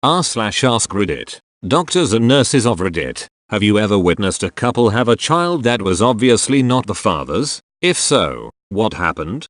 r/AskReddit. Doctors and nurses of Reddit. Have you ever witnessed a couple have a child that was obviously not the father's? If so, what happened?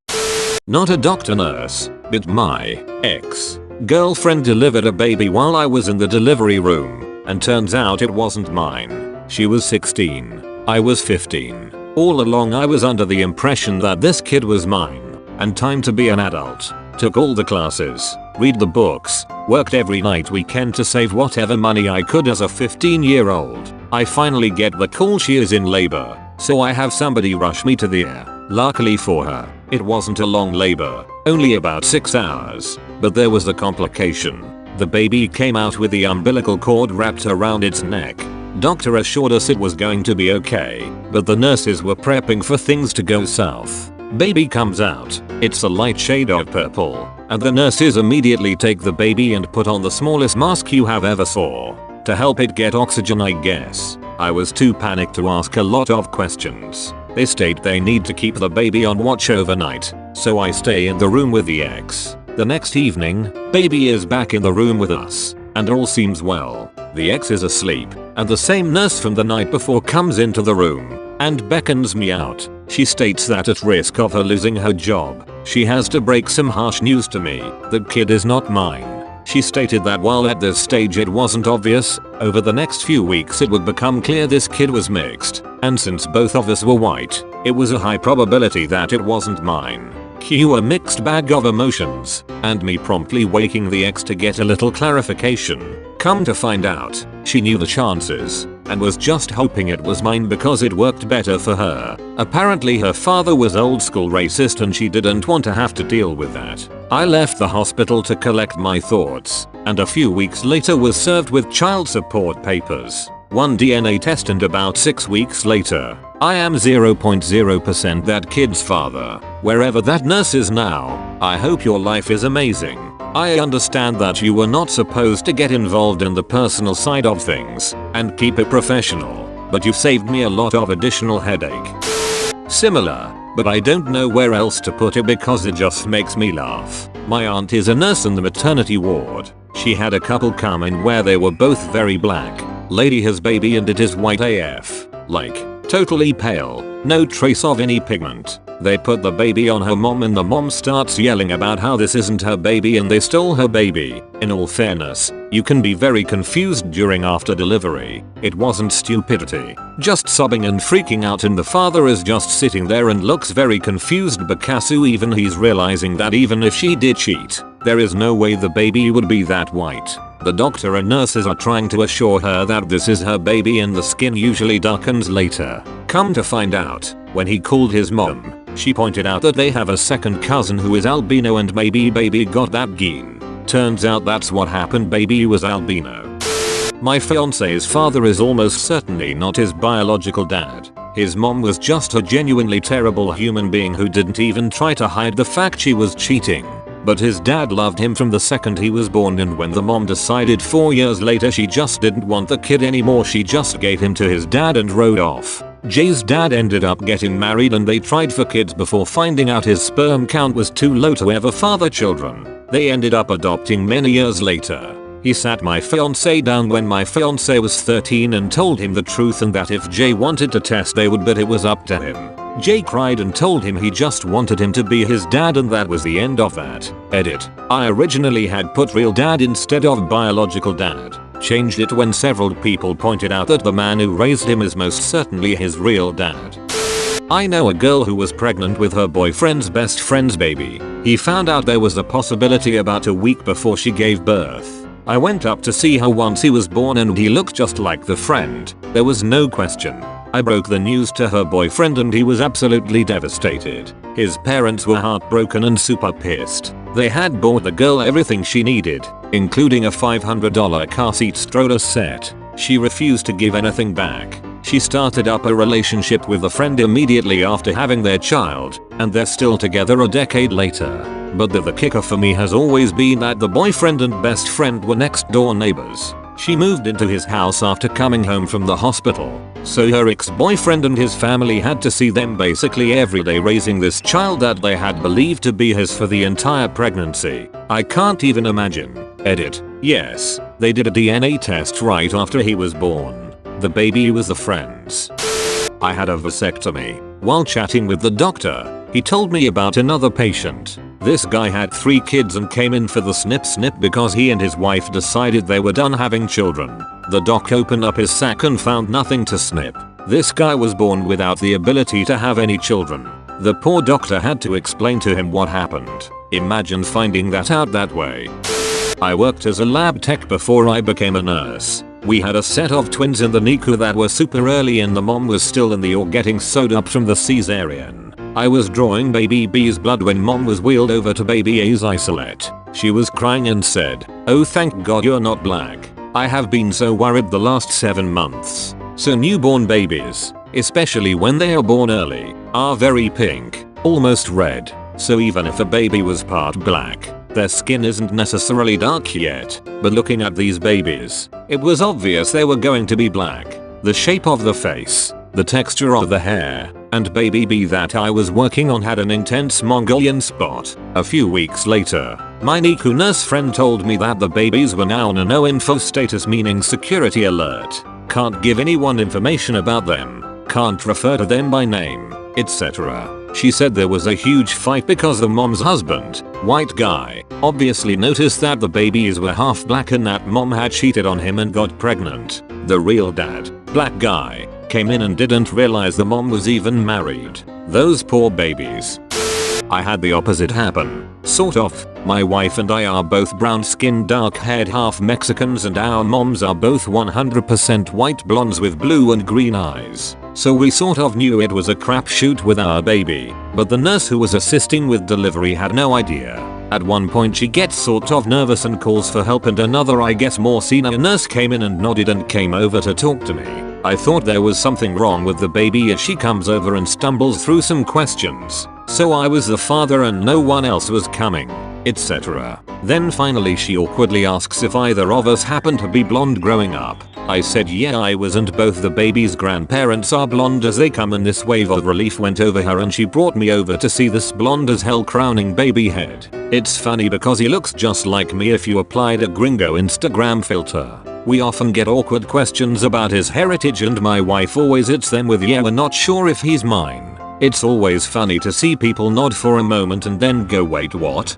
Not a doctor nurse, but my ex-girlfriend delivered a baby while I was in the delivery room, and turns out it wasn't mine. She was 16. I was 15. All along I was under the impression that this kid was mine, and time to be an adult. Took all the classes, read the books, worked every night weekend to save whatever money I could as a 15-year-old. I finally get the call she is in labor, so I have somebody rush me to the ER. Luckily for her, it wasn't a long labor, only about 6 hours, but there was a complication. The baby came out with the umbilical cord wrapped around its neck. Doctor assured us it was going to be okay, but the nurses were prepping for things to go south. Baby comes out, it's a light shade of purple, and the nurses immediately take the baby and put on the smallest mask you have ever saw, to help it get oxygen I guess. I was too panicked to ask a lot of questions. They state they need to keep the baby on watch overnight, so I stay in the room with the ex. The next evening, baby is back in the room with us, and all seems well. The ex is asleep, and the same nurse from the night before comes into the room and beckons me out. She states that at risk of her losing her job, she has to break some harsh news to me. The kid is not mine. She stated that while at this stage it wasn't obvious, over the next few weeks it would become clear this kid was mixed, and since both of us were white, it was a high probability that it wasn't mine. Cue a mixed bag of emotions, and me promptly waking the ex to get a little clarification. Come to find out, she knew the chances, and was just hoping it was mine because it worked better for her. Apparently her father was old school racist and she didn't want to have to deal with that. I left the hospital to collect my thoughts, and a few weeks later was served with child support papers, one DNA test, and about 6 weeks later, I am 0.0% that kid's father. Wherever that nurse is now, I hope your life is amazing. I understand that you were not supposed to get involved in the personal side of things and keep it professional, but you saved me a lot of additional headache. Similar, but I don't know where else to put it because it just makes me laugh. My aunt is a nurse in the maternity ward. She had a couple come in where they were both very black. Lady has baby and it is white AF. Like, totally pale, no trace of any pigment. They put the baby on her mom and the mom starts yelling about how this isn't her baby and they stole her baby. In all fairness, you can be very confused during after delivery. It wasn't stupidity, just sobbing and freaking out, and the father is just sitting there and looks very confused because even he's realizing that even if she did cheat, there is no way the baby would be that white. The doctor and nurses are trying to assure her that this is her baby and the skin usually darkens later. Come to find out, when he called his mom, she pointed out that they have a second cousin who is albino and maybe baby got that gene. Turns out that's what happened, baby was albino. My fiance's father is almost certainly not his biological dad. His mom was just a genuinely terrible human being who didn't even try to hide the fact she was cheating. But his dad loved him from the second he was born, and when the mom decided 4 years later she just didn't want the kid anymore, she just gave him to his dad and rode off. Jay's dad ended up getting married and they tried for kids before finding out his sperm count was too low to ever father children. They ended up adopting many years later. He sat my fiance down when my fiance was 13 and told him the truth, and that if Jay wanted to test they would, but it was up to him. Jay cried and told him he just wanted him to be his dad, and that was the end of that. Edit. I originally had put real dad instead of biological dad. Changed it when several people pointed out that the man who raised him is most certainly his real dad. I know a girl who was pregnant with her boyfriend's best friend's baby. He found out there was a possibility about a week before she gave birth. I went up to see her once he was born and he looked just like the friend. There was no question. I broke the news to her boyfriend and he was absolutely devastated. His parents were heartbroken and super pissed. They had bought the girl everything she needed, including a $500 car seat stroller set. She refused to give anything back. She started up a relationship with a friend immediately after having their child, and they're still together a decade later. But the kicker for me has always been that the boyfriend and best friend were next door neighbors. She moved into his house after coming home from the hospital, so her ex-boyfriend and his family had to see them basically every day raising this child that they had believed to be his for the entire pregnancy. I can't even imagine. Edit. Yes, they did a DNA test right after he was born. The baby was a friend's. I had a vasectomy. While chatting with the doctor, he told me about another patient. This guy had 3 kids and came in for the snip because he and his wife decided they were done having children. The doc opened up his sack and found nothing to snip. This guy was born without the ability to have any children. The poor doctor had to explain to him what happened. Imagine finding that out that way. I worked as a lab tech before I became a nurse. We had a set of twins in the NICU that were super early and the mom was still in the OR getting sewed up from the cesarean. I was drawing baby B's blood when mom was wheeled over to baby A's isolate. She was crying and said, "Oh, thank God you're not black. I have been so worried the last 7 months." So newborn babies, especially when they are born early, are very pink, almost red. So even if a baby was part black, their skin isn't necessarily dark yet. But looking at these babies, it was obvious they were going to be black. The shape of the face, the texture of the hair, and baby B that I was working on had an intense Mongolian spot. A few weeks later, my NICU nurse friend told me that the babies were now on a no info status, meaning security alert. Can't give anyone information about them, can't refer to them by name, etc. She said there was a huge fight because the mom's husband, white guy, obviously noticed that the babies were half black and that mom had cheated on him and got pregnant. The real dad, black guy, came in and didn't realize the mom was even married. Those poor babies. I had the opposite happen. Sort of. My wife and I are both brown skinned, dark haired, half Mexicans, and our moms are both 100% white blondes with blue and green eyes. So we sort of knew it was a crapshoot with our baby, but the nurse who was assisting with delivery had no idea. At one point she gets sort of nervous and calls for help, and another, I guess more senior nurse, came in and nodded and came over to talk to me. I thought there was something wrong with the baby as she comes over and stumbles through some questions. So I was the father and no one else was coming, etc. Then finally she awkwardly asks if either of us happened to be blonde growing up. I said yeah I was, and both the baby's grandparents are blonde as they come, and this wave of relief went over her and she brought me over to see this blonde as hell crowning baby head. It's funny because he looks just like me if you applied a gringo Instagram filter. We often get awkward questions about his heritage and my wife always hits them with yeah, we're not sure if he's mine. It's always funny to see people nod for a moment and then go wait what?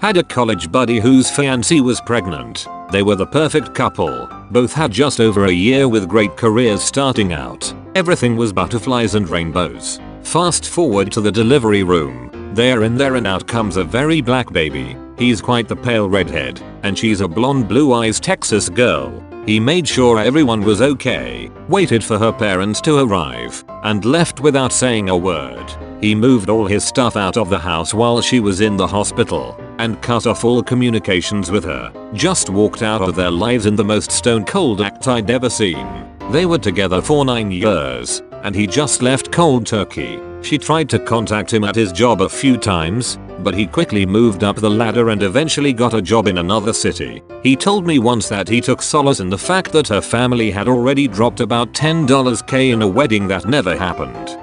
Had a college buddy whose fiancée was pregnant. They were the perfect couple. Both had just over a year with great careers starting out. Everything was butterflies and rainbows. Fast forward to the delivery room. They're in there and out comes a very black baby. He's quite the pale redhead, and she's a blonde blue eyes Texas girl. He made sure everyone was okay, waited for her parents to arrive, and left without saying a word. He moved all his stuff out of the house while she was in the hospital, and cut off all communications with her. Just walked out of their lives in the most stone cold act I'd ever seen. They were together for 9 years, and he just left cold turkey. She tried to contact him at his job a few times, but he quickly moved up the ladder and eventually got a job in another city. He told me once that he took solace in the fact that her family had already dropped about $10K in a wedding that never happened.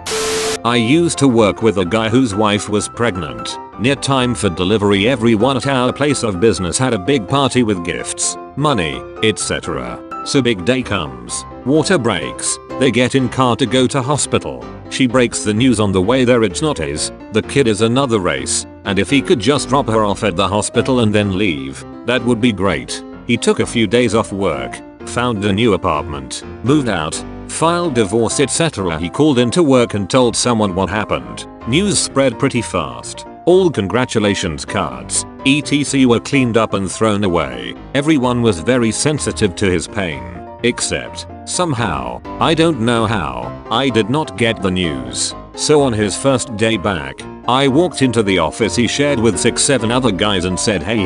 I used to work with a guy whose wife was pregnant. Near time for delivery, everyone at our place of business had a big party with gifts, money, etc. So big day comes, water breaks, they get in car to go to hospital. She breaks the news on the way there, it's not his, the kid is another race, and if he could just drop her off at the hospital and then leave, that would be great. He took a few days off work, found a new apartment, moved out, filed divorce, etc. He called into work and told someone what happened. News spread pretty fast. All congratulations cards, etc. were cleaned up and thrown away. Everyone was very sensitive to his pain. Except, somehow, I don't know how, I did not get the news. So on his first day back, I walked into the office he shared with 6-7 other guys and said, hey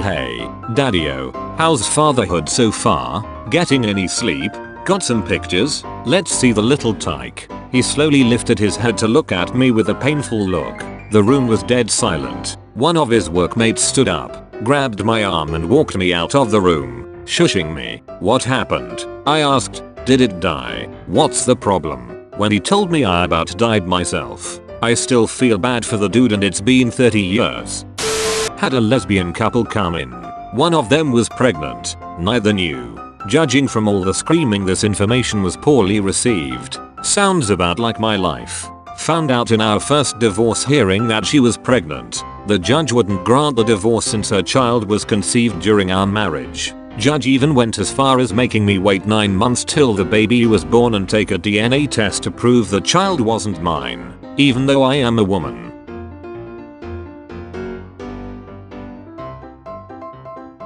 daddy-o, how's fatherhood so far? Getting any sleep? Got some pictures? Let's see the little tyke. He slowly lifted his head to look at me with a painful look. The room was dead silent. One of his workmates stood up, grabbed my arm and walked me out of the room, shushing me. What happened? I asked. Did it die? What's the problem? When he told me I about died myself. I still feel bad for the dude and it's been 30 years. Had a lesbian couple come in. One of them was pregnant. Neither knew. Judging from all the screaming, this information was poorly received. Sounds about like my life. Found out in our first divorce hearing that she was pregnant. The judge wouldn't grant the divorce since her child was conceived during our marriage. Judge even went as far as making me wait 9 months till the baby was born and take a DNA test to prove the child wasn't mine, even though I am a woman.